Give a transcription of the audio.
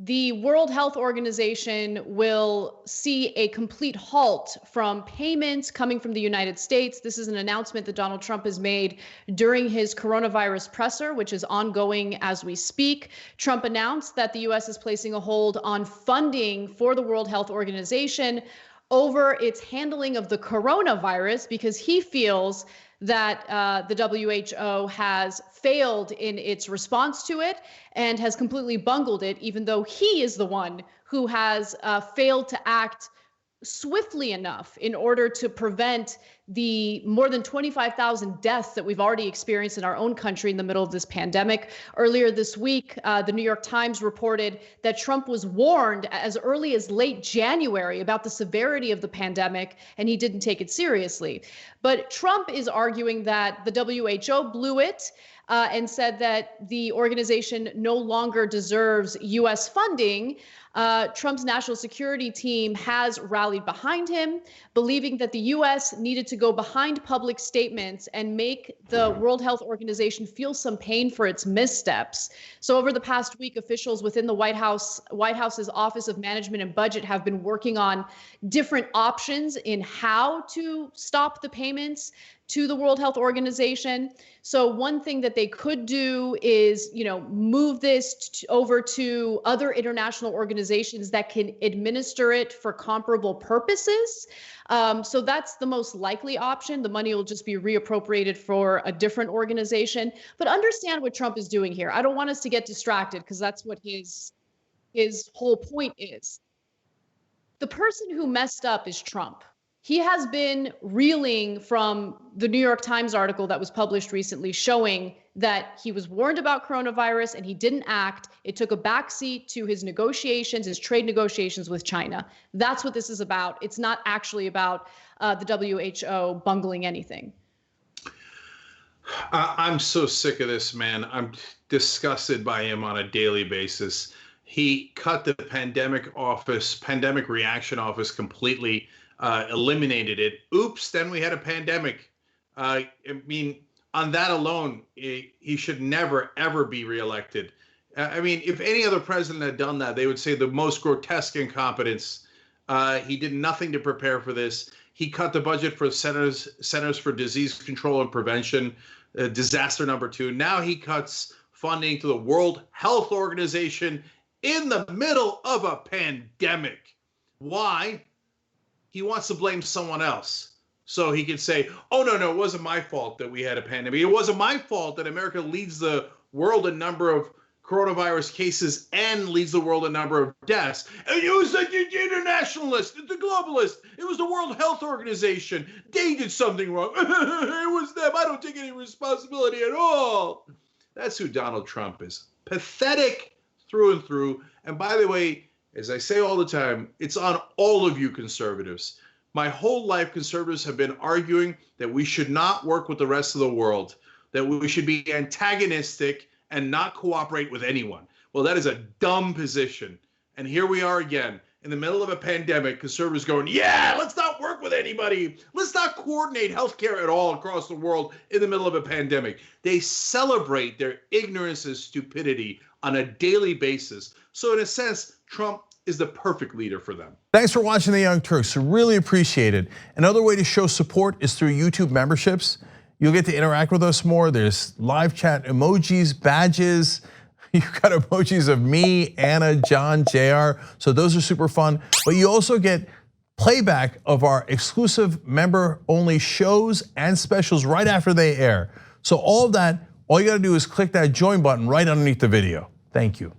the World Health Organization will see a complete halt from payments coming from the United States. This is an announcement that Donald Trump has made during his coronavirus presser, which is ongoing as we speak. Trump announced that the U.S. is placing a hold on funding for the World Health Organization over its handling of the coronavirus because he feels that the WHO has failed in its response to it and has completely bungled it, even though he is the one who has failed to act swiftly enough in order to prevent the more than 25,000 deaths that we've already experienced in our own country in the middle of this pandemic. Earlier this week, the New York Times reported that Trump was warned as early as late January about the severity of the pandemic, and he didn't take it seriously. But Trump is arguing that the WHO blew it and said that the organization no longer deserves U.S. funding. Trump's national security team has rallied behind him, believing that the U.S. needed to go behind public statements and make the World Health Organization feel some pain for its missteps. So over the past week, officials within the White House's Office of Management and Budget have been working on different options in how to stop the payments to the World Health Organization. So one thing that they could do is, move this over to other international organizations that can administer it for comparable purposes. So that's the most likely option. The money will just be reappropriated for a different organization. But understand what Trump is doing here. I don't want us to get distracted because that's what his whole point is. The person who messed up is Trump. He has been reeling from the New York Times article that was published recently showing that he was warned about coronavirus and he didn't act. It took a backseat to his negotiations, his trade negotiations with China. That's what this is about. It's not actually about the WHO bungling anything. I'm so sick of this, man. I'm disgusted by him on a daily basis. He cut the pandemic reaction office completely. Eliminated it. Oops, then we had a pandemic. I mean, on that alone, he should never, ever be reelected. I mean, if any other president had done that, they would say the most grotesque incompetence. He did nothing to prepare for this. He cut the budget for Centers for Disease Control and Prevention, disaster number 2. Now he cuts funding to the World Health Organization in the middle of a pandemic. Why? He wants to blame someone else. So he can say, oh, no, it wasn't my fault that we had a pandemic. It wasn't my fault that America leads the world in number of coronavirus cases and leads the world in number of deaths. And it was the internationalist, the globalist. It was the World Health Organization. They did something wrong. It was them. I don't take any responsibility at all. That's who Donald Trump is. Pathetic through and through. And by the way, as I say all the time, it's on all of you conservatives. My whole life, conservatives have been arguing that we should not work with the rest of the world, that we should be antagonistic and not cooperate with anyone. Well, that is a dumb position. And here we are again, in the middle of a pandemic, conservatives going, yeah, let's not work with anybody. Let's not coordinate healthcare at all across the world in the middle of a pandemic. They celebrate their ignorance and stupidity on a daily basis. So in a sense, Trump is the perfect leader for them. Thanks for watching The Young Turks. Really appreciate it. Another way to show support is through YouTube memberships. You'll get to interact with us more. There's live chat emojis, badges. You've got emojis of me, Anna, John, JR. So those are super fun. But you also get playback of our exclusive member-only shows and specials right after they air. So all of that, all you gotta do is click that join button right underneath the video. Thank you.